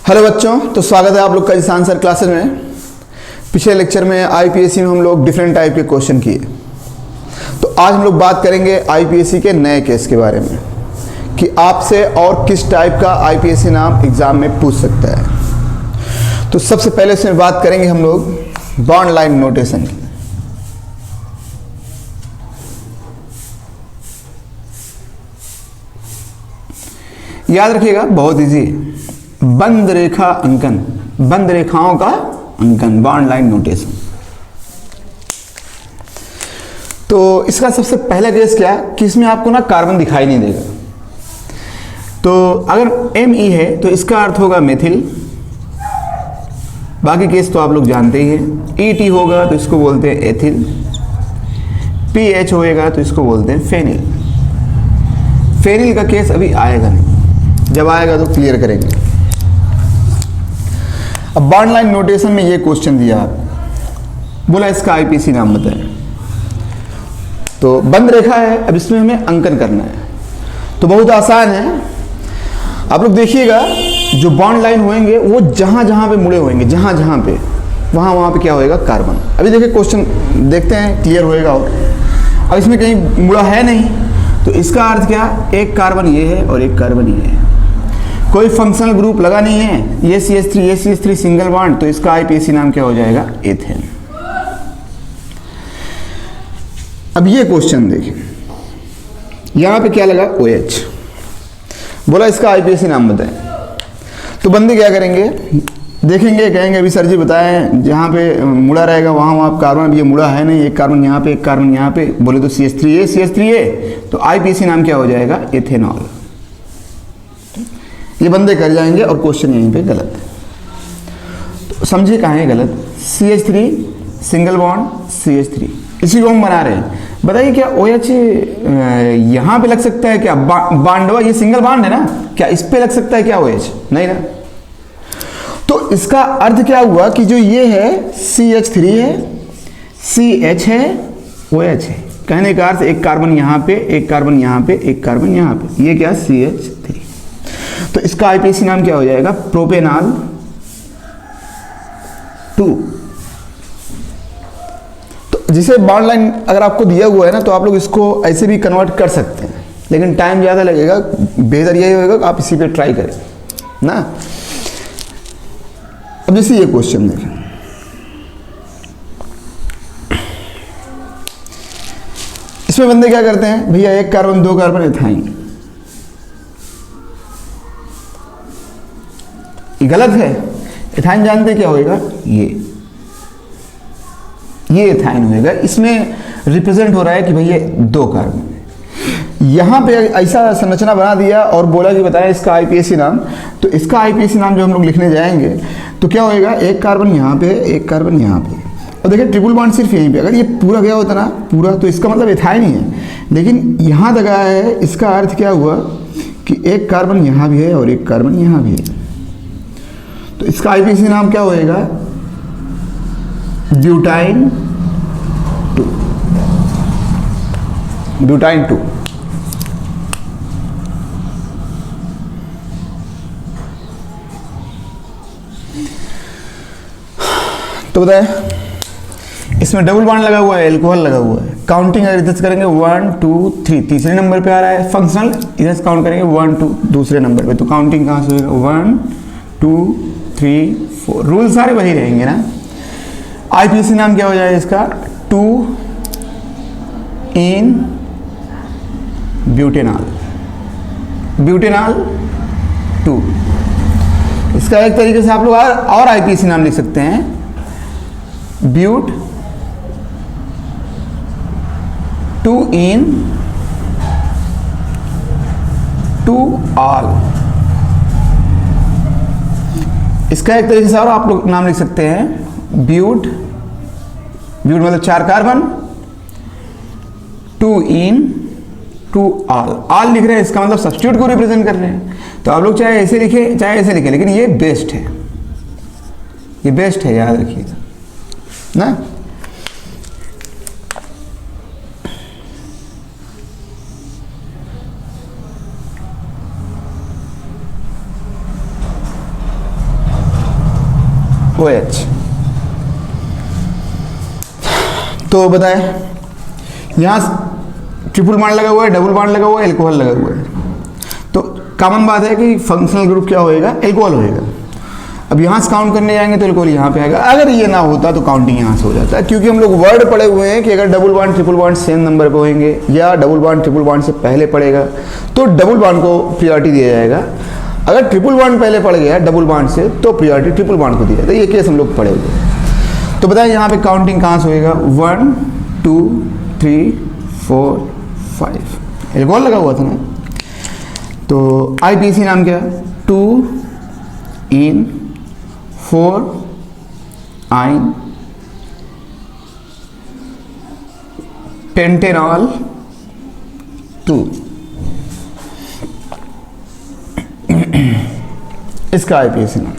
Hello बच्चों, तो स्वागत है आप लोग का इस आंसर क्लासेस में। पिछले लेक्चर में आईपीएससी में हम लोग डिफरेंट टाइप के क्वेश्चन किए, तो आज हम लोग बात करेंगे आईपीएससी के नए केस के बारे में कि आपसे और किस टाइप का आईपीएससी नाम एग्जाम में पूछ सकता है। तो सबसे पहले इसमें बात करेंगे हम लोग बॉन्ड लाइन नोटेशन की। याद रखिएगा, बहुत इजी, बंद रेखा अंकन, बंद रेखाओं का अंकन, बॉन्ड लाइन नोटेशन। तो इसका सबसे पहला केस क्या है कि इसमें आपको ना कार्बन दिखाई नहीं देगा। तो अगर Me है तो इसका अर्थ होगा मेथिल, बाकी केस तो आप लोग जानते ही हैं। Et होगा तो इसको बोलते हैं एथिल, PH होएगा तो इसको बोलते हैं फेनिल। फेनिल का केस अभी आएगा नहीं, जब आएगा तो क्लियर करेंगे। अब बॉन्ड लाइन नोटेशन में ये क्वेश्चन दिया आपको, बोला इसका आईपीएससी नाम बताएं। तो बंद रेखा है, अब इसमें हमें अंकन करना है, तो बहुत आसान है। आप लोग देखिएगा, जो बॉन्ड लाइन होंगे वो जहां जहां पे मुड़े होंगे, जहां जहां पे, वहां वहां पे क्या होएगा, कार्बन। अभी देखिए क्वेश्चन देखते हैं, क्लियर होएगा। और अब इसमें कहीं मुड़ा है नहीं, तो इसका अर्थ क्या, एक कार्बन ये है और एक कार्बन ये है, कोई फंक्शनल ग्रुप लगा नहीं है, ये CH3 सिंगल बॉन्ड, तो इसका आईपीएससी नाम क्या हो जाएगा, एथेन। अब ये क्वेश्चन देखिए, यहां पे क्या लगा, OH, बोला इसका आईपीएससी नाम बताएं। तो बंदे क्या करेंगे, देखेंगे, कहेंगे अभी सर जी बताएं, जहां पे मुड़ा रहेगा वहां वहां कार्बन, ये मुड़ा है नहीं, एक कार्बन यहाँ पे एक कार्बन यहाँ पे, बोले तो CH3A, तो आईपीएससी नाम क्या हो जाएगा, एथेनॉल। ये बंदे कर जाएंगे और क्वेश्चन यहीं पे गलत है। तो समझिए कहाँ है गलत, CH3 सिंगल बॉन्ड CH3, इसी को हम बना रहे हैं। बताइए क्या OH यहाँ पे लग सकता है क्या, बॉन्डवा ये सिंगल बॉन्ड है ना, क्या इस पे लग सकता है क्या OH, नहीं ना। तो इसका अर्थ क्या हुआ कि जो ये है CH3 है, CH है, OH है, कहने का अर्थ एक कार्बन यहाँ पे, एक कार्बन यहाँ पे, एक कार्बन यहाँ पे, ये क्या CH3। तो इसका आईपीएससी नाम क्या हो जाएगा, प्रोपेनॉल 2। तो जिसे बॉन्ड लाइन अगर आपको दिया हुआ है ना, तो आप लोग इसको ऐसे भी कन्वर्ट कर सकते हैं, लेकिन टाइम ज़्यादा लगेगा। बेहतर यही होगा कि आप इसी पे ट्राई करें ना। अब जैसे ये क्वेश्चन देखें, इसमें बंदे क्या करते हैं, भैया एक कार्बन दो कार्बन एथाइन, गलत है। एथाइन जानते क्या होएगा, ये एथाइन होएगा। इसमें रिप्रेजेंट हो रहा है कि भैया दो कार्बन है। यहाँ पे ऐसा संरचना बना दिया और बोला कि बताया इसका आईपीएससी नाम। तो इसका आईपीएससी नाम जो हम लोग लिखने जाएंगे तो क्या होएगा, एक कार्बन यहाँ पे, एक कार्बन यहाँ पे, और देखिए ट्रिपल बॉन्ड सिर्फ यहीं पे। अगर ये पूरा गया होता ना पूरा, तो इसका मतलब एथाइन ही है, लेकिन यहाँ तक आया है। इसका अर्थ क्या हुआ कि एक कार्बन यहाँ भी है और एक कार्बन यहाँ भी है। तो इसका आईपीएससी नाम क्या होएगा, ब्यूटाइन 2, ब्यूटाइन 2। तो बताए, इसमें डबल बॉन्ड लगा हुआ है, एल्कोहल लगा हुआ है। काउंटिंग अगर इधर से करेंगे 1 2 3, तीसरे नंबर पे आ रहा है। फंक्शनल इधर से काउंट करेंगे 1 2, दूसरे नंबर पे। तो काउंटिंग कहाँ से होगा, 1 2 3 4, रूल सारे वही रहेंगे ना। आईपीएससी नाम क्या हो जाएगा इसका, 2 इन ब्यूटेनॉल, ब्यूटेनॉल 2। इसका एक तरीके से आप लोग और आईपीएससी नाम लिख सकते हैं, ब्यूट 2 इन 2 ऑल। इसका एक तरीके से और आप लोग नाम लिख सकते हैं, ब्यूट, ब्यूट मतलब 4 कार्बन, 2 इन 2 ऑल। ऑल लिख रहे हैं, इसका मतलब सब्स्टिट्यूट को रिप्रेजेंट कर रहे हैं। तो आप लोग चाहे ऐसे लिखें चाहे ऐसे लिखें, लेकिन ये बेस्ट है, ये बेस्ट है, याद रखिएगा ना। OH। तो बताएं, यहाँ ट्रिपल बॉन्ड लगा हुआ है, डबल बॉन्ड लगा हुआ है, एल्कोहल लगा हुआ है, तो कॉमन बात है कि फंक्शनल ग्रुप क्या होएगा, एल्कोहल होएगा। अब यहाँ से काउंट करने जाएंगे तो एल्कोहल यहाँ पे आएगा। अगर ये ना होता तो काउंटिंग यहाँ से हो जाता है, क्योंकि हम लोग वर्ड पढ़े हुए हैं कि अगर double bond triple bond same number पे होंगे या डबल बॉन्ड ट्रिपल बॉन्ड से पहले पड़ेगा तो डबल बॉन्ड को प्रियोरिटी दिया जाएगा। अगर ट्रिपल बॉन्ड पहले पड़ गया डबल बॉन्ड से तो प्रियोरिटी ट्रिपल बॉन्ड को दिया जाता है। ये केस हम लोग पढ़े हुए हैं। तो बताएं यहाँ पे काउंटिंग कहाँ से होएगा, 1 2 3 4 5, एल्कोहल लगा हुआ था ना। तो IPC नाम क्या, 2 इन 4 आइन पेंटेनॉल 2, इसका IPC नाम।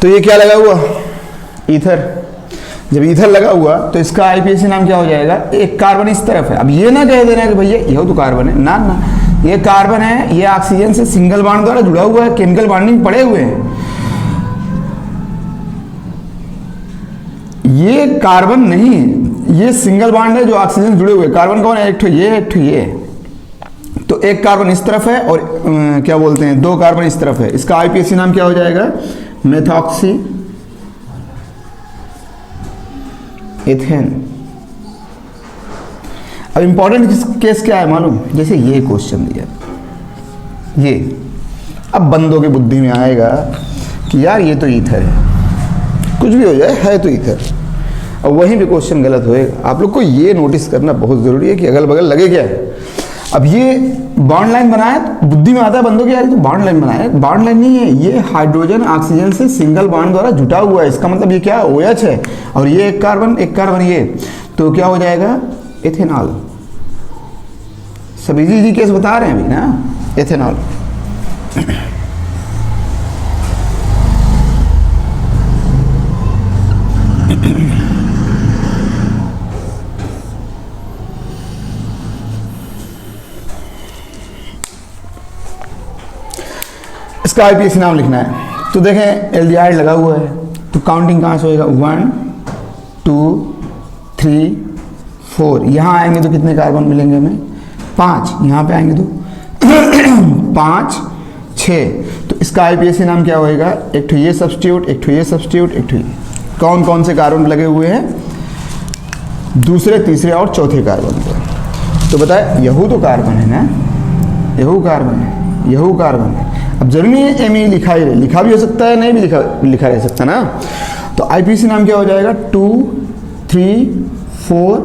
तो ये क्या लगा हुआ, ईथर। जब ईथर लगा हुआ तो इसका IPC नाम क्या हो जाएगा, एक कार्बन इस तरफ है। अब ये ना कह देना कि भैया यह तो कार्बन है, ना ना, ये कार्बन है, ये ऑक्सीजन से सिंगल बॉन्ड द्वारा जुड़ा हुआ है, केमिकल बॉन्डिंग पड़े हुए हैं। ये कार्बन नहीं है, ये सिंगल बॉन्ड है जो ऑक्सीजन जुड़े हुए। कार्बन कौन है, एक ठो ये, एक ठो ये। तो एक कार्बन इस तरफ है और क्या बोलते हैं, 2 कार्बन इस तरफ है। इसका IPC नाम क्या हो जाएगा, मेथॉक्सी एथेन। अब इंपॉर्टेंट केस क्या है मालूम, जैसे ये क्वेश्चन दिया, ये अब बंदों की बुद्धि में आएगा कि यार ये तो ईथर है, कुछ भी हो जाए है तो ईथर। अब वहीं पे क्वेश्चन गलत होएगा। आप लोग को ये नोटिस करना बहुत जरूरी है कि अगल बगल लगे क्या है। अब ये बॉन्ड लाइन बनाया तो बुद्धि में आता है बंदों की, यार तो बॉन्ड लाइन बनाया, बॉन्ड लाइन नहीं है, ये हाइड्रोजन ऑक्सीजन से सिंगल बॉन्ड द्वारा जुटा हुआ है। इसका मतलब ये क्या, OH है, और ये एक कार्बन ये, तो क्या हो जाएगा, एथेनॉल। सब इजी केस बता रहे हैं अभी ना, एथेनॉल। इसका IPC नाम लिखना है। तो देखें एल्डिहाइड लगा हुआ है, तो काउंटिंग कहाँ से होएगा, 1 2 3 4। यहाँ आएंगे तो कितने कार्बन मिलेंगे हमें, 5। यहाँ पे आएंगे तो 5 6। तो इसका IPC नाम क्या होएगा, एक ठो ये सब्स्टिट्यूट, एक ठो ये सब्स्टिट्यूट, एक ठो ये। कौन कौन से कार्बन लगे हुए हैं, दूसरे तीसरे और चौथे कार्बन पर। तो बताए यहू तो कार्बन है ना, यहू कार्बन है, यहू कार्बन है। अब जरूरी नहीं है ME लिखा भी हो सकता है, नहीं भी लिखा रह सकता ना। तो IPC नाम क्या हो जाएगा, 2 3 4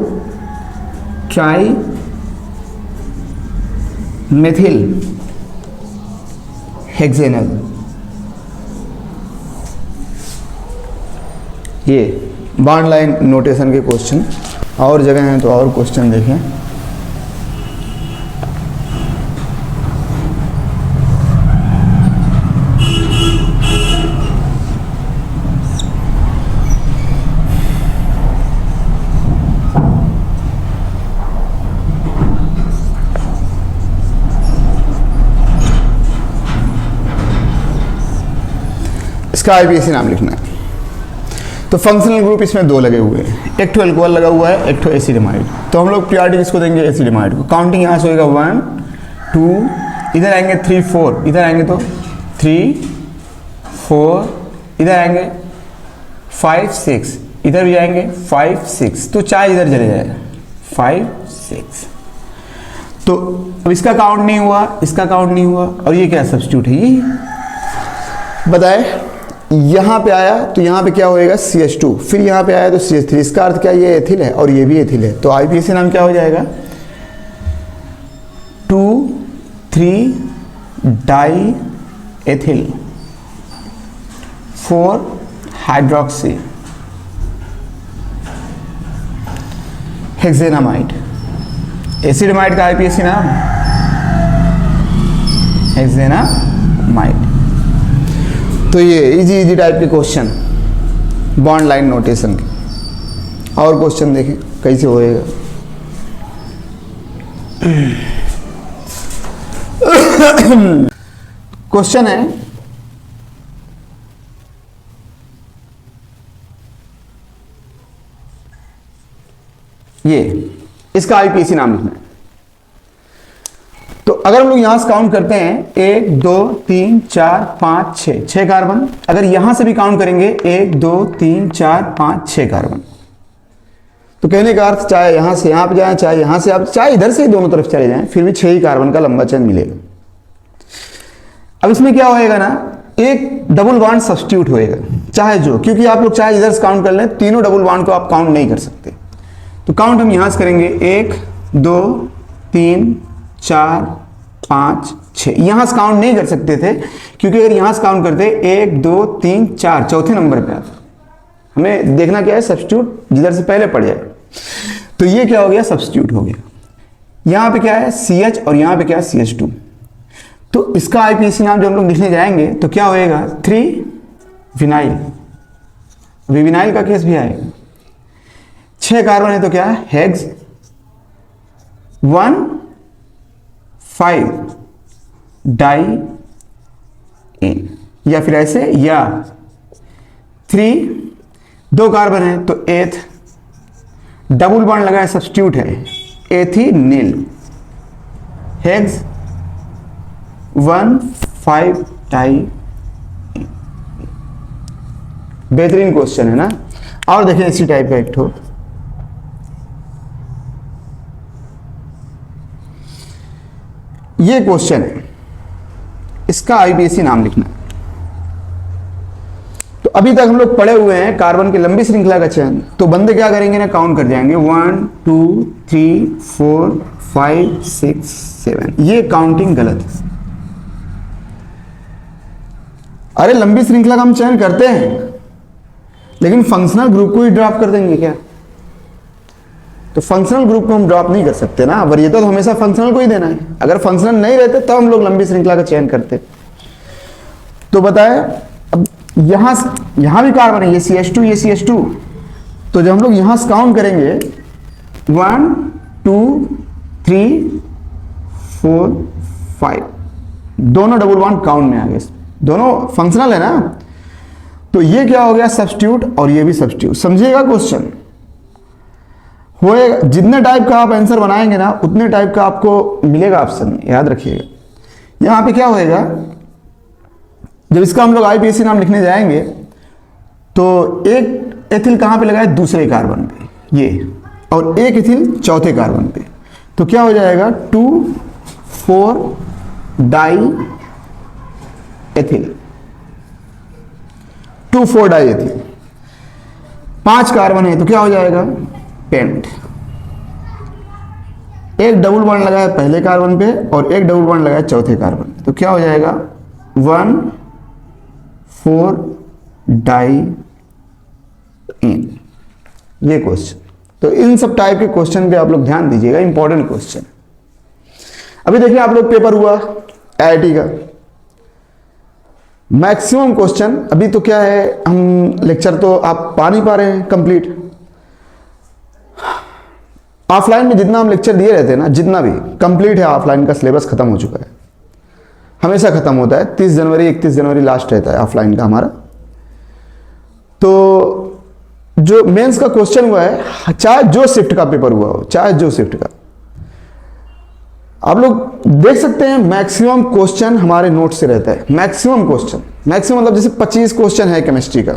ट्राई मेथिल हेक्सेनल। ये बॉन्ड लाइन नोटेशन के क्वेश्चन और जगह हैं तो और क्वेश्चन देखें। इसका IPC नाम लिखना है। तो फंक्शनल ग्रुप इसमें 2 लगे हुए हैं, एक ठो एल्कोहल लगा हुआ है, एक ठो एसिडमाइड। तो हम लोग प्रियोरिटी किसको देंगे, एसिडमाइड को। काउंटिंग यहाँ से होगा 1 2, इधर आएंगे 3 4, इधर आएंगे तो 3 4, इधर आएंगे 5 6, इधर भी आएंगे 5 6, तो 4 इधर चले जाएगा 5 6। तो अब इसका काउंट नहीं हुआ, इसका काउंट नहीं हुआ, और ये क्या सब्स्टिट्यूट है, ये बताए। यहाँ पे आया तो यहाँ पे क्या होएगा, CH2, फिर यहाँ पे आया तो CH3। इसका अर्थ क्या, ये एथिल है और ये भी एथिल है। तो IPC नाम क्या हो जाएगा, 2 3 डाई एथिल 4 हाइड्रोक्सी हेक्सेनामाइड। एसिडमाइड का IPC नाम हेक्सेनामाइड। तो ये इजी टाइप के क्वेश्चन बॉन्ड लाइन नोटेशन के। और क्वेश्चन देखें कैसे होएगा। क्वेश्चन है ये इसका आईपीसी नाम लिखना है। तो अगर हम लोग यहां से काउंट करते हैं 1 2 3 4 5 6 कार्बन, अगर यहां से भी काउंट करेंगे 1 2 3 4 5 6 कार्बन। तो कहने का अर्थ चाहे यहां से यहां पे जाए, चाहे यहां से आप चाहे इधर से दोनों तरफ चले जाएं, फिर भी 6 ही कार्बन का लंबा चेन मिलेगा। अब इसमें क्या होएगा ना, एक डबल बॉन्ड सब्स्टिट्यूट होएगा, चाहे जो, क्योंकि आप लोग चाहे इधर से काउंट कर लें, तीनों डबल बॉन्ड को आप काउंट नहीं कर सकते। तो काउंट हम यहां से करेंगे 1 2 3 4 5 6। यहां से काउंट नहीं कर सकते थे, क्योंकि अगर यहां से काउंट करते 1 2 3 4 चौथे नंबर पे आता। हमें देखना क्या है, सब्स्टिट्यूट जिधर से पहले पड़ जाए। तो ये क्या हो गया, सब्स्टिट्यूट हो गया। यहां पे क्या है CH और यहां पे क्या है CH2। तो इसका आईपीसी नाम जब हम लोग लिखने जाएंगे तो क्या होएगा 3 विनाइल। अभी विनाइल का केस भी आएगा। 6 कार्बन है तो क्या है हेक्स 1 5 डाई इन, या फिर ऐसे, या 3 2 कार्बन है तो एथ, डबल बॉन्ड लगा है सब्स्टिट्यूट है एथिनिल, हेक्स 1 5 डाई। बेहतरीन क्वेश्चन है ना। और देखें इसी टाइप का एक ठो, ये क्वेश्चन है, इसका आईपीसी नाम लिखना है। तो अभी तक हम लोग पढ़े हुए हैं कार्बन की लंबी श्रृंखला का चयन। तो बंदे क्या करेंगे ना, काउंट कर जाएंगे 1 2 3 4 5 6 7। ये काउंटिंग गलत है। अरे लंबी श्रृंखला का हम चयन करते हैं, लेकिन फंक्शनल ग्रुप को ही ड्रॉप कर देंगे क्या? तो फंक्शनल ग्रुप को हम ड्रॉप नहीं कर सकते ना, वरीयता तो हमेशा फंक्शनल को ही देना है। अगर फंक्शनल नहीं रहते तब हम लोग लंबी श्रृंखला का चयन करते। तो बताए, अब यहां भी कार्बन है, ये CH2 ये CH2। तो जब हम लोग यहां से काउंट करेंगे 1 2 3 4 5, दोनों डबल बॉन्ड काउंट में आ गए, दोनों फंक्शनल है ना। तो ये क्या हो गया सब्स्टिट्यूट, और ये भी सब्स्टिट्यूट। समझिएगा क्वेश्चन होएगा, जितने टाइप का आप आंसर बनाएंगे ना उतने टाइप का आपको मिलेगा ऑप्शन में, याद रखिएगा। यहां पे क्या होएगा, जब इसका हम लोग आईपीसी नाम लिखने जाएंगे तो एक एथिल कहां पे लगा है, दूसरे कार्बन पे ये, और एक एथिल चौथे कार्बन पे। तो क्या हो जाएगा 2 4 die ethyl, 2 4 die ethyl. 5 carbon है तो क्या हो जाएगा पेंट। एक डबल बॉन्ड लगा है पहले कार्बन पे और एक डबल बॉन्ड लगा है चौथे कार्बन, तो क्या हो जाएगा 1 4 डाई इन। ये क्वेश्चन, तो इन सब टाइप के क्वेश्चन पे आप लोग ध्यान दीजिएगा, इंपॉर्टेंट क्वेश्चन। अभी देखिए आप लोग पेपर हुआ IIT का, मैक्सिमम क्वेश्चन। अभी तो क्या है, हम लेक्चर तो आप पा नहीं पा रहे हैं कंप्लीट। ऑफलाइन में जितना हम लेक्चर दिए रहते हैं ना, जितना भी कंप्लीट है, ऑफलाइन का सिलेबस खत्म हो चुका है, हमेशा खत्म होता है। 30 जनवरी 31 जनवरी लास्ट रहता है ऑफलाइन का हमारा। तो जो मेंस का क्वेश्चन हुआ है, चाहे जो शिफ्ट का पेपर हुआ हो, चाहे जो शिफ्ट का, आप लोग देख सकते हैं मैक्सिमम क्वेश्चन हमारे नोट से रहता है। मैक्सिमम क्वेश्चन, मैक्सिमम मतलब जैसे 25 क्वेश्चन है केमिस्ट्री का,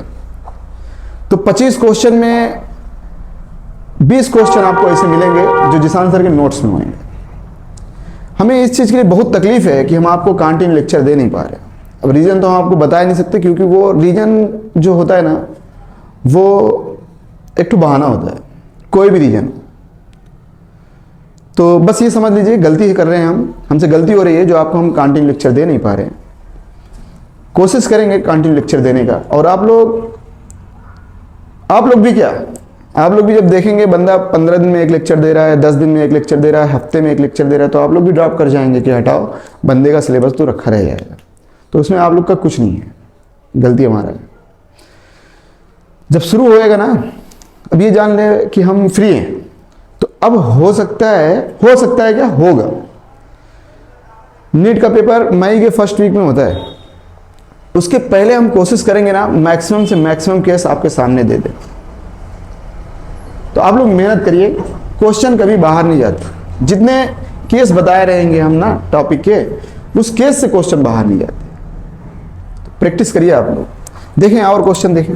तो 25 क्वेश्चन में 20 क्वेश्चन आपको ऐसे मिलेंगे जो जिसान सर के नोट्स में होंगे। हमें इस चीज़ के लिए बहुत तकलीफ है कि हम आपको कंटिन्यू लेक्चर दे नहीं पा रहे। अब रीज़न तो हम आपको बता नहीं सकते, क्योंकि वो रीज़न जो होता है ना, वो एक तो बहाना होता है, कोई भी रीज़न। तो बस ये समझ लीजिए गलती कर रहे हैं हम, हमसे गलती हो रही है जो आपको हम कंटिन्यू लेक्चर दे नहीं पा रहे हैं। कोशिश करेंगे कंटिन्यू लेक्चर देने का। और आप लोग भी क्या, आप लोग भी जब देखेंगे बंदा 15 दिन में एक लेक्चर दे रहा है, 10 दिन में एक लेक्चर दे रहा है, हफ्ते में एक लेक्चर दे रहा है, तो आप लोग भी ड्रॉप कर जाएंगे कि हटाओ, बंदे का सिलेबस तो रखा रह जाएगा। तो उसमें आप लोग का कुछ नहीं है, गलती हमारा है। जब शुरू होएगा ना, अब ये जान ले कि हम फ्री हैं, तो अब हो सकता है क्या होगा, नीट का पेपर मई के फर्स्ट वीक में होता है, उसके पहले हम कोशिश करेंगे ना मैक्सिमम से मैक्सिमम केस आपके सामने दे दें। तो आप लोग मेहनत करिए, क्वेश्चन कभी बाहर नहीं जाता। जितने केस बताए रहेंगे हम ना टॉपिक के, उस केस से क्वेश्चन बाहर नहीं जाते। तो प्रैक्टिस करिए आप लोग। देखें और क्वेश्चन देखें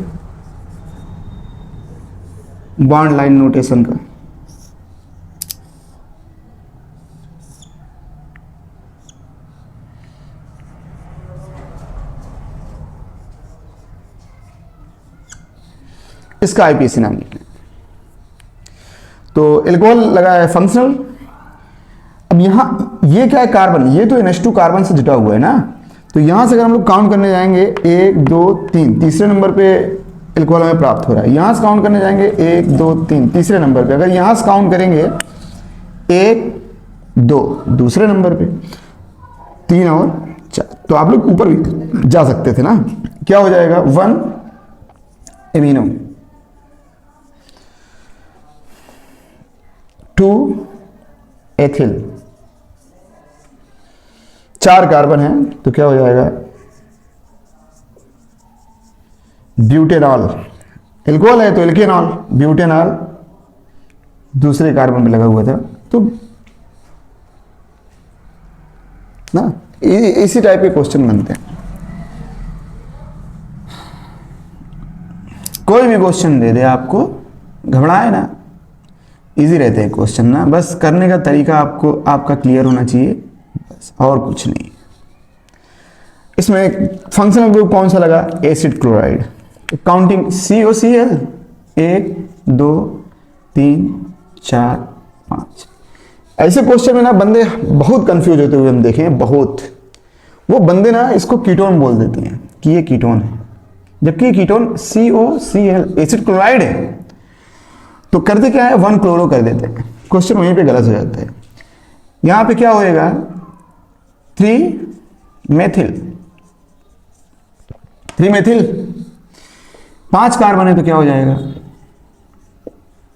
बॉन्ड लाइन नोटेशन का। इसका आईपीसी नाम लिखना है। तो एल्कोहल लगा है फंक्शनल। अब यहां ये क्या है, कार्बन, ये तो NH2 कार्बन से जुटा हुआ है ना। तो यहां से अगर हम लोग काउंट करने जाएंगे 1 2 3, तीसरे नंबर पे एल्कोहल हमें प्राप्त हो रहा है। यहां से काउंट करने जाएंगे 1 2 3, तीसरे नंबर पे। अगर यहां से काउंट करेंगे 1 2, दूसरे नंबर पे 3 और 4, तो आप लोग ऊपर भी जा सकते थे ना। क्या हो जाएगा 1 एमिनो, 2 एथिल, 4 कार्बन है तो क्या हो जाएगा ब्यूटेनॉल। एल्कोहल है तो एल्केनॉल, ब्यूटेनॉल दूसरे कार्बन पे लगा हुआ था। तो ना इसी टाइप के क्वेश्चन बनते हैं। कोई भी क्वेश्चन दे दे आपको, घबराए ना, इजी रहते हैं क्वेश्चन ना। बस करने का तरीका आपको आपका क्लियर होना चाहिए, बस और कुछ नहीं। इसमें फंक्शनल ग्रुप कौन सा लगा, एसिड क्लोराइड। Counting COCl 1 2 3 4 5। ऐसे क्वेश्चन में ना बंदे बहुत कंफ्यूज होते हुए हम देखें, बहुत। वो बंदे ना इसको कीटोन बोल देते हैं कि ये कीटोन है, जबकि कीटोन COCl एसिड क्लोराइड है। तो करते क्या है, 1 क्लोरो कर देते हैं, क्वेश्चन वहीं पे गलत हो जाता है। यहां पे क्या होएगा 3 मेथिल, 5 कार्बन है तो क्या हो जाएगा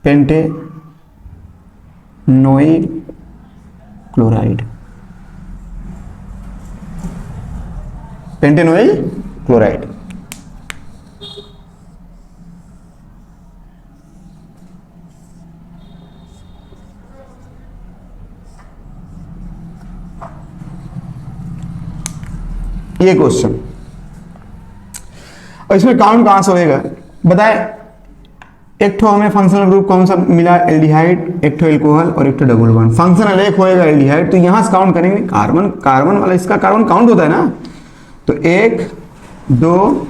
पेंटेनोइल क्लोराइड, पेंटेनोइल क्लोराइड। ये क्वेश्चन, और इसमें काउंट कहां से होएगा बताएं। एक ठो हमें फंक्शनल ग्रुप कौन सा मिला, एल्डिहाइड, एक ठो एल्कोहल और एक ठो डबल बॉन्ड। फंक्शनल एक होएगा एल्डिहाइड, तो यहां से काउंट करेंगे कार्बन, कार्बन वाला इसका कार्बन काउंट होता है ना। तो 1 2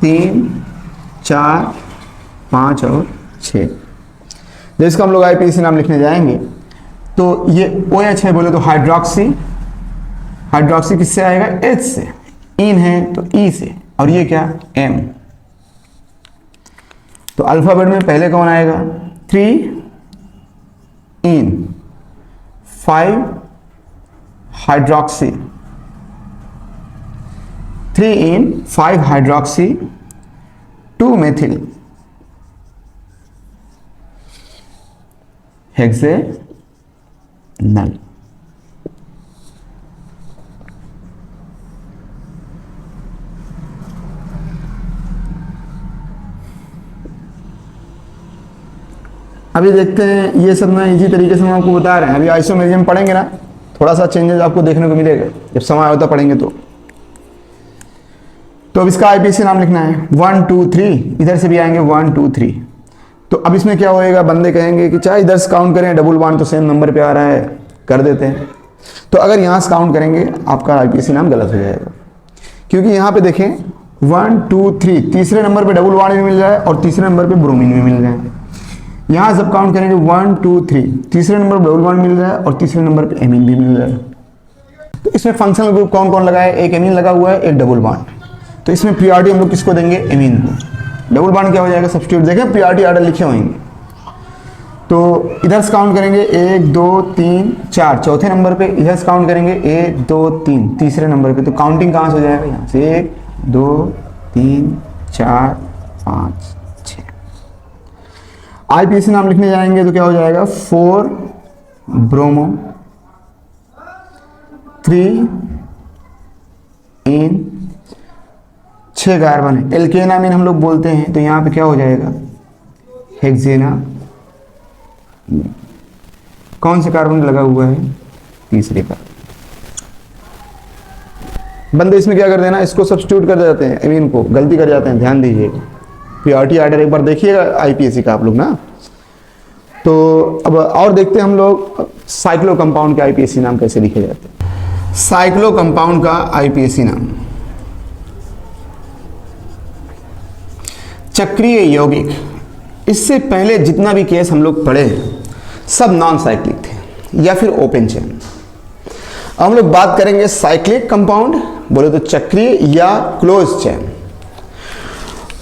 3 4 5 और 6। जब इसका हम लोग आईपीसी नाम लिखने जाएंगे तो ये OH है बोले तो हाइड्रोक्सी, हाइड्रोक्सी किससे आएगा H से, इन है तो E से, और ये क्या M। तो अल्फाबेट में पहले कौन आएगा 3 इन, 5 हाइड्रोक्सी, 3 इन 5 हाइड्रोक्सी 2 मेथिल हेक्सेनल। अभी देखते हैं, ये सब ना इजी तरीके से हम आपको बता रहे हैं। अभी आइसोमेरिज्म पढ़ेंगे ना, थोड़ा सा चेंजेस आपको देखने को मिलेगा जब समय होता पढ़ेंगे तो अब इसका आईपीसी नाम लिखना है 1 2 3, इधर से भी आएंगे 1 2 3। तो अब इसमें क्या होएगा, बंदे कहेंगे कि चाहे इधर से काउंट करें, डबल बॉन्ड तो सेम नंबर पे आ रहा है, कर देते हैं। तो अगर यहाँ से काउंट करेंगे आपका आईपीसी नाम गलत हो जाएगा, क्योंकि यहाँ पे देखें 1 2 3, तीसरे नंबर पे डबल बॉन्ड भी मिल जाए और तीसरे नंबर पे ब्रोमीन भी मिल जाए। यहाँ सब काउंट करेंगे 1 2 3, तीसरे नंबर पर डबल बॉन्ड मिल रहा है और तीसरे नंबर पे एमीन भी मिल रहा है। तो इसमें फंक्शनल ग्रुप कौन कौन लगा है, एक एमीन लगा हुआ है, एक डबल बॉन्ड। तो इसमें प्रियोरिटी हम लोग किसको देंगे, एमीन को। डबल बॉन्ड क्या हो जाएगा, सब्स्टिट्यूट। देखें प्रियोरिटी ऑर्डर लिखे होंगे। तो इधर से काउंट करेंगे 1 2 3 4, चौथे नंबर पे। इधर से काउंट करेंगे 1 2 3, तीसरे नंबर पे। तो काउंटिंग कहाँ से हो जाएगा, यहाँ से 1 2 3 4 5 6। आईपीसी नाम लिखने जाएंगे तो क्या हो जाएगा 4 ब्रोमो 3 इन, 6 कार्बन है, एल्केनामिन हम लोग बोलते हैं। तो यहाँ पे क्या हो जाएगा हेक्सेना। कौन से कार्बन लगा हुआ है, तीसरे पर। बंदे इसमें क्या कर देना, इसको सब्स्टिट्यूट कर जाते हैं, अमीन को गलती कर जाते हैं, ध्यान दीजिएगा। प्योरिटी आर्डर एक बार देखिएगा आईपीएससी का आप लोग ना। तो अब और देखते हैं हम लोग साइक्लो कंपाउंड के आईपीएससी नाम कैसे लिखे जाते हैं। साइक्लो कंपाउंड का आईपीएससी नाम, चक्रीय यौगिक। इससे पहले जितना भी केस हम लोग पढ़े सब नॉन साइक्लिक थे या फिर ओपन चेन। हम लोग बात करेंगे साइक्लिक कंपाउंड, बोले तो चक्रीय या क्लोज चेन।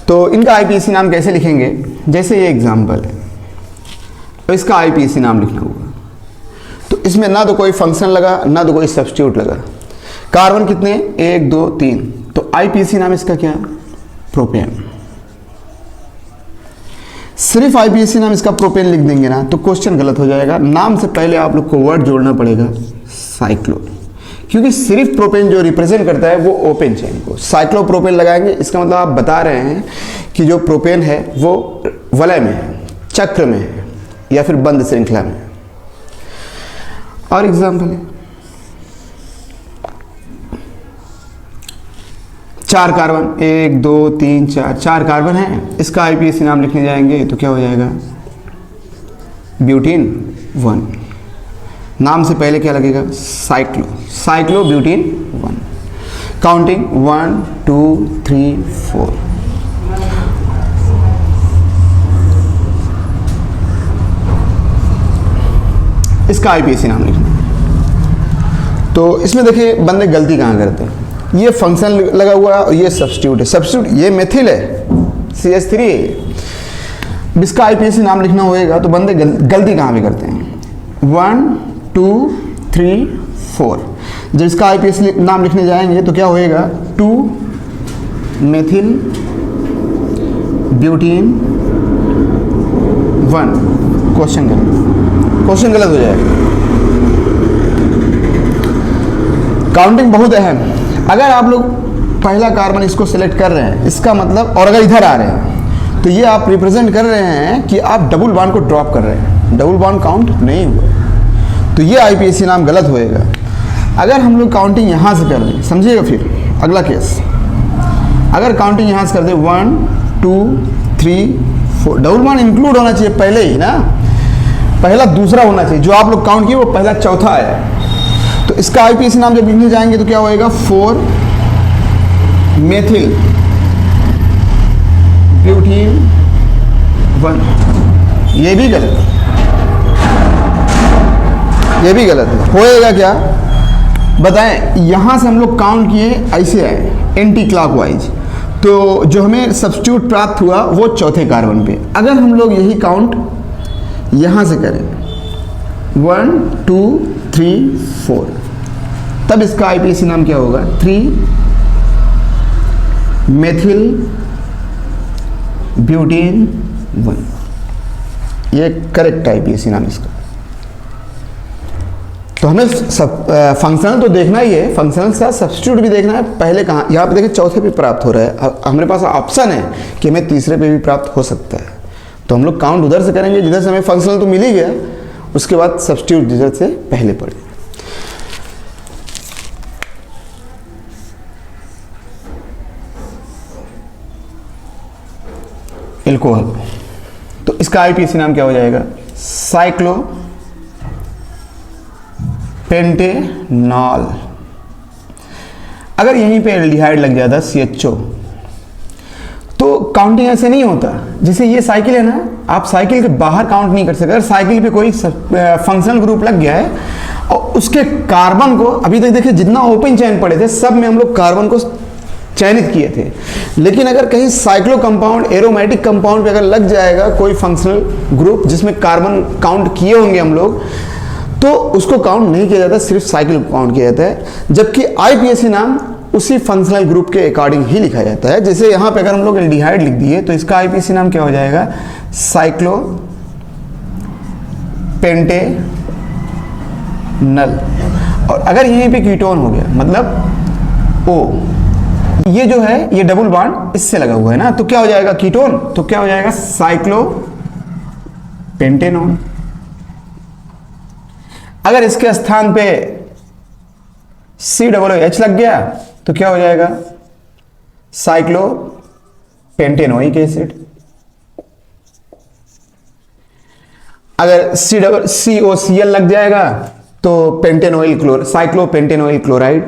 तो इनका आईपीएससी नाम कैसे लिखेंगे, जैसे ये एग्जांपल है, तो इसका आईपीएससी नाम लिखना होगा। तो इसमें ना तो कोई फंक्शन लगा ना तो कोई सब्स्टिट्यूट लगा। कार्बन कितने, 1 2 3, तो आईपीएससी नाम इसका क्या, प्रोपेन। सिर्फ आईपीएससी नाम इसका प्रोपेन लिख देंगे ना तो क्वेश्चन गलत हो जाएगा। नाम से पहले आप लोग को वर्ड जोड़ना पड़ेगा साइक्लो, क्योंकि सिर्फ प्रोपेन जो रिप्रेजेंट करता है वो ओपन चेन को। साइक्लो प्रोपेन लगाएंगे, इसका मतलब आप बता रहे हैं कि जो प्रोपेन है वो वलय में है, चक्र में है या फिर बंद श्रृंखला में। और एग्जाम्पल है 4 कार्बन, 1 2 3 4 कार्बन है, इसका आईपीएससी नाम लिखने जाएंगे तो क्या हो जाएगा, ब्यूटीन 1। नाम से पहले क्या लगेगा, साइक्लो, साइक्लो ब्यूटीन 1। काउंटिंग 1 2 3 4। इसका आईपीएससी नाम लिखना। तो इसमें देखिए बंदे गलती कहाँ करते हैं, ये फंक्शन लगा हुआ है और ये सब्स्टिट्यूट है। सब्स्टिट्यूट ये मेथिल है, CH3 है। इसका आईपीएससी नाम लिखना होएगा तो बंदे गलती कहाँ पे करते हैं, 1 2 3 4। जब इसका आईपीएससी नाम लिखने जाएंगे तो क्या होएगा, 2 मेथिल ब्यूटीन 1। क्वेश्चन गलत हो जाएगा। काउंटिंग बहुत अहम। अगर आप लोग पहला कार्बन इसको सिलेक्ट कर रहे हैं, इसका मतलब, और अगर इधर आ रहे हैं तो ये आप रिप्रेजेंट कर रहे हैं कि आप डबल बॉन्ड को ड्रॉप कर रहे हैं, डबल बॉन्ड काउंट नहीं हुआ, तो ये आईपीएससी नाम गलत होएगा। अगर हम लोग काउंटिंग यहाँ से कर दें, समझिएगा, फिर अगला केस, अगर काउंटिंग यहाँ से कर दें 1 2 3 4, डबल बॉन्ड इंक्लूड होना चाहिए पहले ही ना, पहला दूसरा होना चाहिए, जो आप लोग काउंट किए वो पहला चौथा है। तो इसका आईपीएससी नाम जब लिखने जाएंगे तो क्या होएगा, 4 मेथिल ब्यूटीन 1। ये भी गलत है, ये भी गलत है। होएगा क्या बताएं, यहां से हम लोग काउंट किए, ऐसे आए एंटी क्लॉकवाइज, तो जो हमें सब्स्टिट्यूट प्राप्त हुआ वो चौथे कार्बन पे। अगर हम लोग यही काउंट यहां से करें 1 2 3 4, तब इसका आईपीएससी नाम क्या होगा, 3 मेथिल ब्यूटीन 1। ये करेक्ट आईपीएससी नाम इसका। तो हमें सब फंक्शनल तो देखना ही है, फंक्शनल का सब्स्टिट्यूट भी देखना है। पहले कहाँ, यहाँ पे देखिए चौथे पे प्राप्त हो रहा है, हमारे पास ऑप्शन है कि हमें तीसरे पे भी प्राप्त हो सकता है। तो हम लोग काउंट उधर से करेंगे जिधर से हमें फंक्शनल तो मिल ही गया, उसके बाद सब्स्टिट्यूट जिधर से पहले पड़े। एल्कोहल, तो इसका आईपीएससी नाम क्या हो जाएगा, साइक्लो पेंटेनॉल। अगर यहीं पे एल्डिहाइड लग जाता CHO तो काउंटिंग ऐसे नहीं होता। जैसे ये साइकिल है ना, आप साइकिल के बाहर काउंट नहीं कर सकते। अगर साइकिल पे कोई फंक्शनल ग्रुप लग गया है और उसके कार्बन को, अभी तक देखिए जितना ओपन चेन पड़े थे सब में हम लोग कार्बन को चयनित किए थे, लेकिन अगर कहीं साइक्लो कंपाउंड, एरोमेटिक कंपाउंड पे अगर लग जाएगा कोई फंक्शनल ग्रुप जिसमें कार्बन काउंट किए होंगे हम लोग, तो उसको काउंट नहीं किया जाता, सिर्फ साइकिल को काउंट किया जाता है। जबकि आईपीएससी नाम उसी फंक्शनल ग्रुप के अकॉर्डिंग ही लिखा जाता है। जैसे यहाँ पे अगर हम लोग एल्डिहाइड लिख दिए तो इसका आईपीएससी नाम क्या हो जाएगा, साइक्लो पेंटेनल। और अगर यहीं पे कीटोन हो गया, मतलब O, ये जो है ये डबल बॉन्ड इससे लगा हुआ है ना, तो क्या हो जाएगा कीटोन, तो क्या हो जाएगा साइक्लो पेंटेनॉन। अगर इसके स्थान पे COOH लग गया तो क्या हो जाएगा, साइक्लोपेंटेनोइक एसिड। अगर COCl लग जाएगा तो साइक्लोपेंटेनोइल क्लोराइड।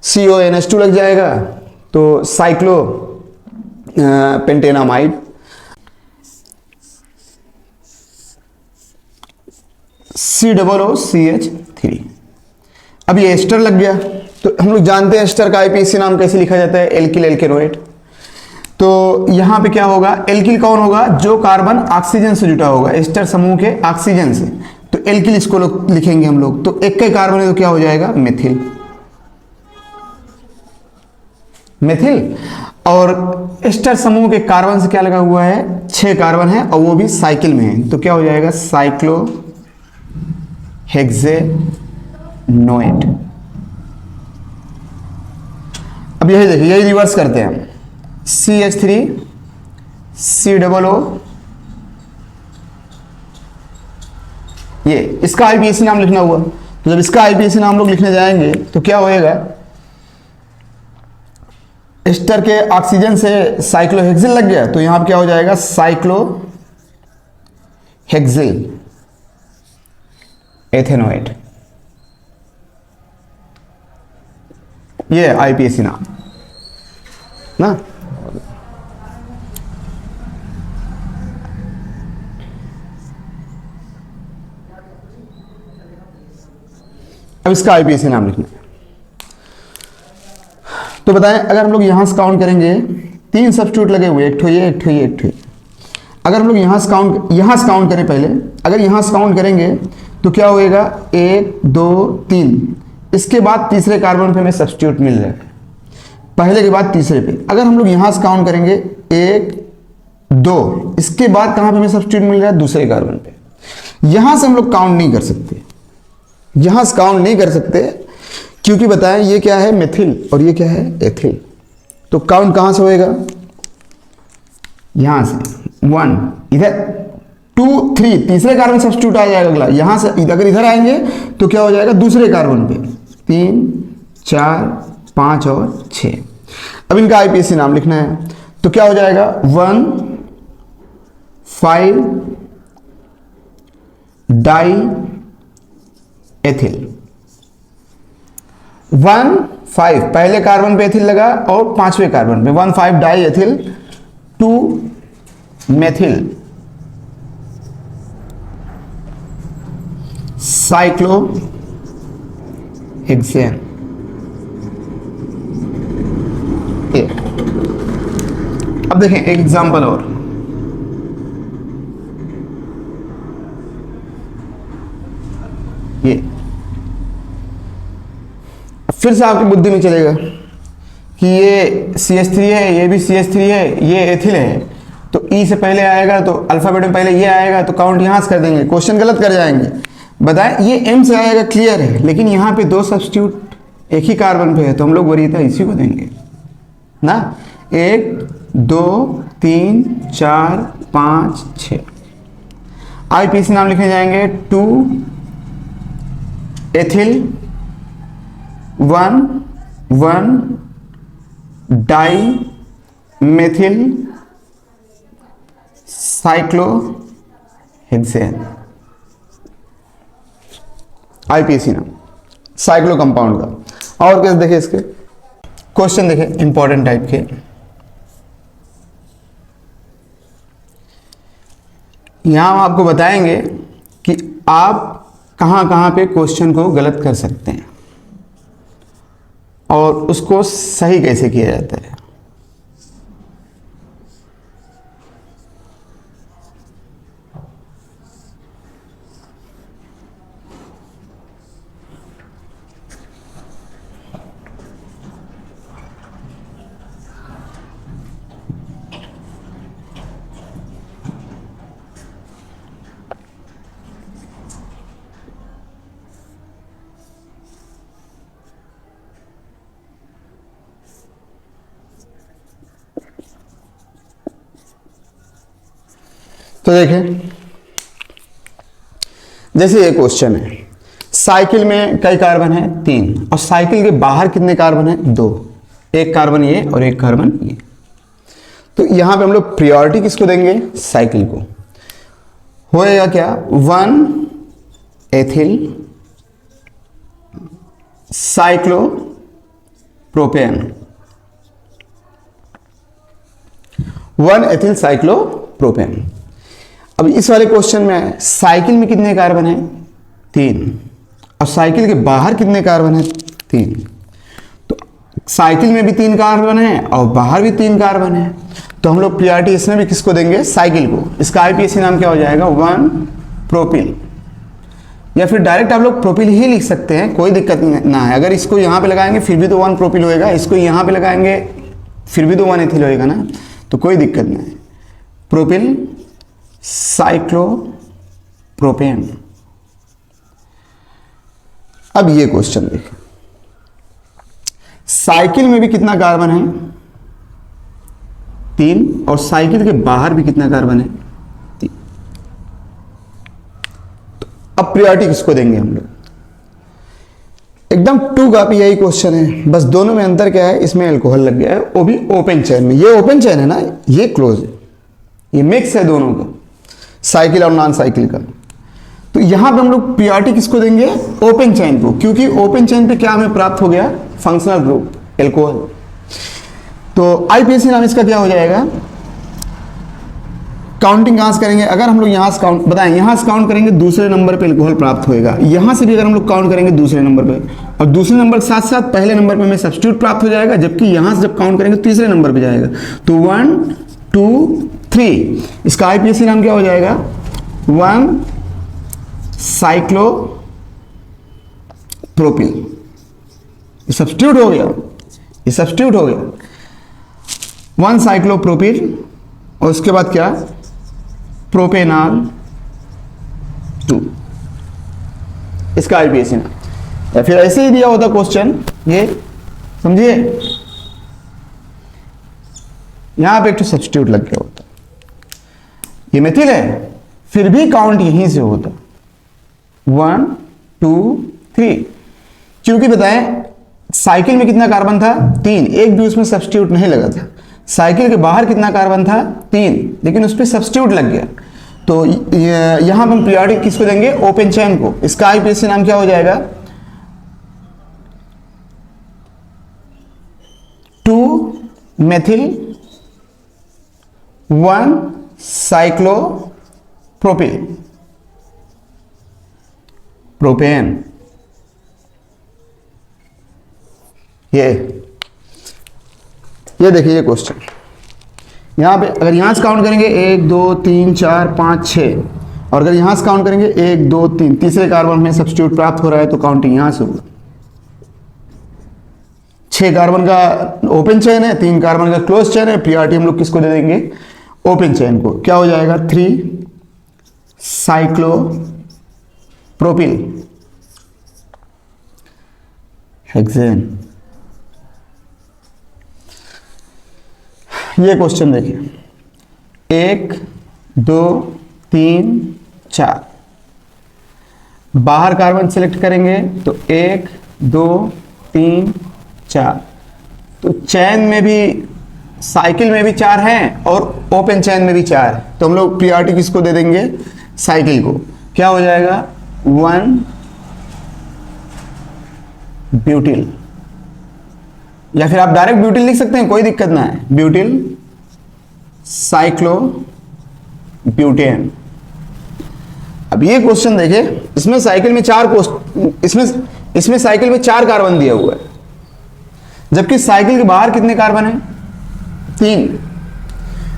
CONH2 लग जाएगा तो साइक्लोपेंटेनामाइड। COOCH3। अब ये एस्टर लग गया तो हम लोग जानते हैं एस्टर का आईपीसी नाम कैसे लिखा जाता है, एल्किल एल्केनोइड। तो यहां पे क्या होगा, एल्किल कौन होगा, जो कार्बन ऑक्सीजन से जुटा होगा, एस्टर समूह के ऑक्सीजन से, तो एल्किल इसको लिखेंगे हम लोग। तो एक का कार्बन है तो क्या हो जाएगा, मेथिल। मेथिल। और एस्टर समूह के कार्बन से क्या लगा हुआ है, 6 कार्बन है और वो भी साइकिल में है, तो क्या हो जाएगा, साइक्लोहेक्सेनोएट। अब यही देखिए, यही रिवर्स करते हैं हम, CH3 COO, ये इसका आईपीएसी नाम लिखना हुआ। तो जब इसका आईपीएसी नाम लोग लिखने जाएंगे तो क्या होएगा, एस्टर के ऑक्सीजन से साइक्लोहेक्सिल लग गया तो यहां पर क्या हो जाएगा, साइक्लोहेक्सिल एथेनोएट। ये आईपीएसी नाम ना। अब इसका आईपीएसी नाम लिखना है। तो बताएं, अगर हम लोग यहां से काउंट करेंगे, 3 सब्स्टिट्यूट लगे हुए, एक ठो ये, एक ठो ये, एक ठो ये। अगर हम लोग यहां से काउंट करें पहले, अगर यहां से काउंट करेंगे तो क्या होएगा, 1 2 3, इसके बाद तीसरे कार्बन पे हमें सब्स्टिट्यूट मिल रहा है, पहले के बाद तीसरे पे। अगर हम लोग यहां से काउंट करेंगे 1 2, इसके बाद कहां पे हमें सब्स्टिट्यूट मिल रहा है, दूसरे कार्बन पे। यहां से हम लोग काउंट नहीं कर सकते, यहां से काउंट नहीं कर सकते क्योंकि बताएं ये क्या है, मेथिल, और ये क्या है, एथिल। तो काउंट कहां से होएगा, यहां से 1, इधर 2 3, तीसरे कार्बन सब्स्टिट्यूट आ जाएगा अगला। यहां से अगर इधर आएंगे तो क्या हो जाएगा, दूसरे कार्बन पे 3 4 5 और 6। अब इनका आईपीएसी नाम लिखना है तो क्या हो जाएगा, 1 5 डाई एथिल। 1 5 पहले कार्बन पे एथिल लगा और 5वें कार्बन पे 1 5 डाई एथिल 2 मेथिल साइक्लोहेक्सेन। अब देखें एक एग्जांपल और, ये फिर से आपकी बुद्धि में चलेगा कि ये CH3 है, ये भी CH3 है, ये एथिल है, तो E से पहले आएगा तो अल्फाबेट में पहले ये आएगा तो काउंट यहां से कर देंगे, क्वेश्चन गलत कर जाएंगे। बताएं ये M से आएगा, क्लियर है, लेकिन यहाँ पे 2 सब्स्टिट्यूट एक ही कार्बन पे है तो हम लोग वरीयता इसी को देंगे ना। 1 2 3 4 5 6। आईपीसी नाम लिखे जाएंगे 2 ethyl 1 1 dimethyl cyclohexane. IUPAC नाम साइक्लो कंपाउंड का। और कैसे देखें इसके क्वेश्चन, देखें इंपॉर्टेंट टाइप के। यहां हम आपको बताएंगे कि आप कहां कहां पे क्वेश्चन को गलत कर सकते हैं और उसको सही कैसे किया जाता है। तो देखें, जैसे ये क्वेश्चन है, साइकिल में कई कार्बन है 3, और साइकिल के बाहर कितने कार्बन है 2, एक कार्बन ये और एक कार्बन ये। तो यहां पे हम लोग प्रायोरिटी किसको देंगे, साइकिल को। होएगा क्या, 1 एथिल साइक्लोप्रोपेन, 1 एथिल साइक्लोप्रोपेन। अब इस वाले क्वेश्चन में साइकिल में कितने कार्बन है 3, और साइकिल के बाहर कितने कार्बन है 3। तो साइकिल में भी 3 कार्बन है और बाहर भी 3 कार्बन है, तो हम लोग प्रायोरिटी इसमें भी किसको देंगे, साइकिल को। इसका आईपीएसी नाम क्या हो जाएगा, 1 प्रोपिल, या फिर डायरेक्ट आप लोग प्रोपिल ही लिख सकते हैं, कोई दिक्कत ना है। अगर इसको यहां पे लगाएंगे फिर भी तो 1 प्रोपिल होएगा, इसको यहां पे लगाएंगे फिर भी तो 1 एथिल होएगा ना, तो कोई दिक्कत नहीं है। Propyl cyclopropane. अब ये क्वेश्चन देखिए, साइकिल में भी कितना कार्बन है 3, और साइकिल के बाहर भी कितना कार्बन है 3। तो अब प्रायोरिटी किसको देंगे हम लोग, एकदम टू कॉपी यही क्वेश्चन है, बस दोनों में अंतर क्या है, इसमें अल्कोहल लग गया है, वो भी ओपन चेन में। ये ओपन चेन है ना, ये क्लोज है, ये मिक्स है दोनों का, साइकिल और नॉन साइकिल का। तो यहां पे हम लोग प्रायोरिटी किसको देंगे, ओपन चेन को, क्योंकि ओपन चेन पे क्या हमें प्राप्त हो गया, फंक्शनल ग्रुप एल्कोहल। तो आईपीएसी नाम इसका क्या हो जाएगा, काउंटिंग कहां से करेंगे, अगर हम लोग यहां से काउंट बताएं, यहां से काउंट करेंगे दूसरे नंबर पे एल्कोहल प्राप्त होएगा, यहां से भी अगर हम लोग काउंट करेंगे दूसरे नंबर पे, और दूसरे नंबर के साथ साथ पहले नंबर पे हमें सब्स्टिट्यूट प्राप्त हो जाएगा, जबकि यहां से जब काउंट करेंगे तीसरे नंबर पे जाएगा। तो 1 2 3, इसका आईपीएसी नाम क्या हो जाएगा, 1 साइक्लोप्रोपिल। ये सब्स्टिट्यूट हो गया, ये सब्स्टिट्यूट हो गया, 1 साइक्लोप्रोपिल, और उसके बाद क्या, प्रोपेनॉल 2, इसका आईपीएसी नाम। या फिर ऐसे ही दिया होता क्वेश्चन, ये समझिए, यहां पे एक तो सब्स्टिट्यूट लग गया होता, ये मेथिल है, फिर भी काउंट यहीं से होता 1 2 3, क्योंकि बताएं साइकिल में कितना कार्बन था 3, एक भी उसमें सब्स्टिट्यूट नहीं लगा था। साइकिल के बाहर कितना कार्बन था 3, लेकिन उस पर सब्स्टिट्यूट लग गया। तो यहां हम प्रायोरिटी किसको देंगे, ओपन चेन को। इसका आईपीएसी नाम क्या हो जाएगा, 2 मेथिल 1 साइक्लोप्रोपिल प्रोपेन। ये देखिए ये क्वेश्चन, यहां पे अगर यहां से काउंट करेंगे 1 2 3 4 5 6, और अगर यहां से काउंट करेंगे 1 2 3, तीसरे कार्बन में सब्स्टिट्यूट प्राप्त हो रहा है, तो काउंटिंग यहां से होगा। 6 कार्बन का ओपन चेन है, 3 कार्बन का क्लोज चेन है, प्रायोरिटी हम लोग किसको दे देंगे, ओपन चेन को। क्या हो जाएगा, 3 साइक्लोप्रोपिल हेक्सेन। ये क्वेश्चन देखिए, 1 2 3 4, बाहर कार्बन सेलेक्ट करेंगे तो 1 2 3 4, तो चैन में भी, साइकिल में भी 4 हैं और ओपन चैन में भी 4 है, तो हम लोग प्रायोरिटी किसको दे देंगे, साइकिल को। क्या हो जाएगा, 1 ब्यूटिल, या फिर आप डायरेक्ट ब्यूटिल लिख सकते हैं, कोई दिक्कत ना है, ब्यूटिल साइक्लो ब्यूटेन। अब ये क्वेश्चन देखिए, इसमें साइकिल में 4 इसमें साइकिल में 4 कार्बन दिया हुआ है, जबकि साइकिल के बाहर कितने कार्बन है 3,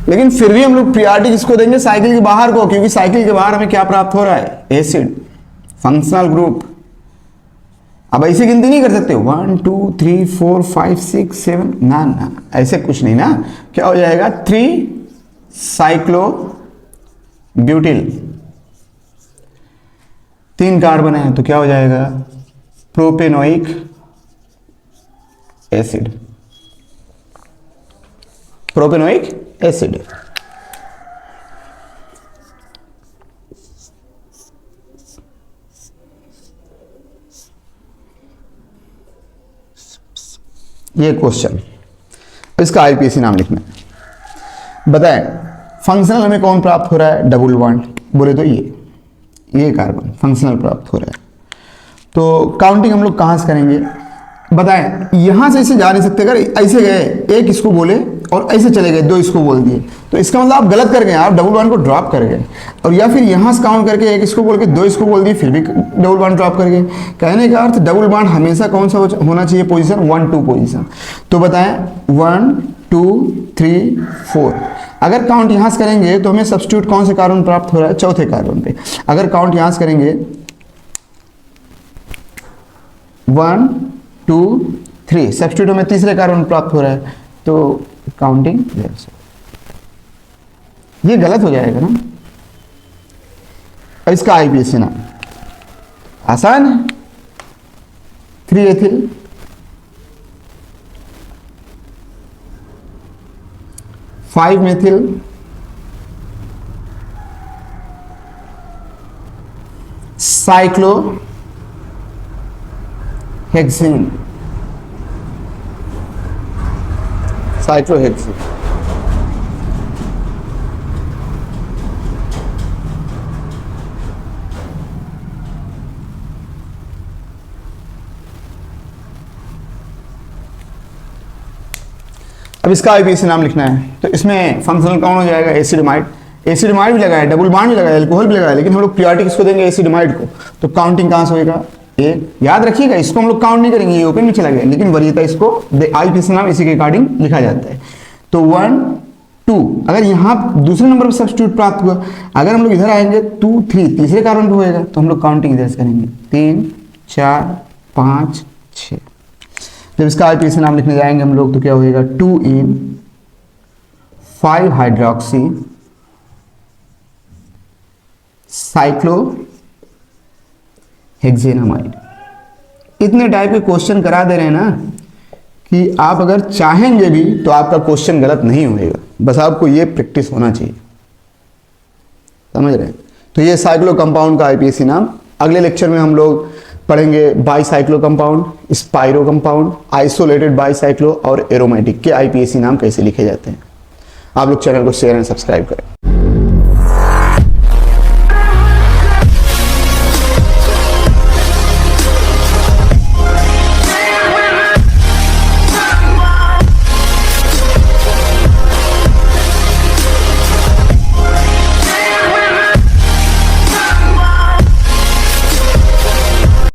लेकिन फिर भी हम लोग प्रायोरिटी किसको देंगे, साइकिल के बाहर को, क्योंकि साइकिल के बाहर हमें क्या प्राप्त हो रहा है, एसिड, फंक्शनल ग्रुप। अब ऐसी गिनती नहीं कर सकते 1 2 3 4 5 6 7, ना ऐसे कुछ नहीं ना। क्या हो जाएगा, 3 साइक्लो ब्यूटिल, 3 कार्बन है, तो क्या हो जाएगा, प्रोपेनोइक एसिड, प्रोपेनोइक एसिड। ये क्वेश्चन, इसका आईपीएसी नाम लिखना है। बताएं फंक्शनल हमें कौन प्राप्त हो रहा है, डबल बॉन्ड, बोले तो ये कार्बन फंक्शनल प्राप्त हो रहा है। तो काउंटिंग हम लोग कहाँ से करेंगे, बताएं यहां से ऐसे जा नहीं सकते, अगर ऐसे गए एक इसको बोले और ऐसे चले गए दो इसको बोल दिए तो इसका मतलब आप गलत कर गए, आप डबल बॉन्ड को ड्रॉप कर गए। और या फिर यहां से काउंट करके एक इसको बोल के दो इसको बोल दिए फिर भी डबल बॉन्ड ड्रॉप कर गए। कहने का अर्थ डबल बॉन्ड हमेशा कौन सा होना चाहिए, पोजीशन 1 2 पोजीशन। तो बताएं 1 2 3 4। अगर काउंट यहां से करेंगे तो हमें सब्स्टिट्यूट कौन से कार्बन प्राप्त हो रहा है, चौथे कार्बन पे। अगर काउंट यहां से करेंगे 1 2 3, सब्स्टिट्यूट हमें तीसरे कार्बन प्राप्त हो रहा है, तो काउंटिंग ये गलत हो जाएगा ना। अब इसका आईपीएसी नाम आसान है, 3 एथिल, 5 मेथिल, 5 हेक्सेन, साइक्लोहेक्सेन। अब इसका आईपीएसी नाम लिखना है, तो इसमें फंक्शनल कौन हो जाएगा, एसिडमाइड। एसिडमाइड भी लगा है, डबल बॉन्ड भी लगा है, अल्कोहल भी लगा है, लेकिन हम लोग प्रियोरिटी किसको देंगे, एसिडमाइड को। तो काउंटिंग कहां से होएगा, एक। याद रखिएगा इसको हम लोग काउंट नहीं करेंगे, ये ओपन में चला गया, लेकिन वरीयता इसको आईपीएसी नाम इसी के अकॉर्डिंग लिखा जाता है। तो 1 2, अगर यहाँ दूसरे नंबर पर सब्स्टिट्यूट प्राप्त हुआ, अगर हम लोग इधर आएंगे 2 3 तीसरे कार्बन पे होएगा, तो हम लोग काउंटिंग इधर से करेंगे 3 4 5 6। जब इसका आईपीएसी नाम लिखने जाएंगे हम लोग तो क्या होएगा, 2 in 5 हाइड्रोक्सी साइक्लो हेक्सेनामाइड। इतने टाइप के क्वेश्चन करा दे रहे हैं ना कि आप अगर चाहेंगे भी तो आपका क्वेश्चन गलत नहीं होएगा, बस आपको ये प्रैक्टिस होना चाहिए, समझ रहे हैं। तो ये साइक्लो कंपाउंड का आईपीएसी नाम। अगले लेक्चर में हम लोग पढ़ेंगे bicyclo compound, spiro compound, isolated bicyclo और एरोमेटिक के आईपीएसी नाम कैसे लिखे जाते हैं। आप लोग चैनल को शेयर एंड सब्सक्राइब करें।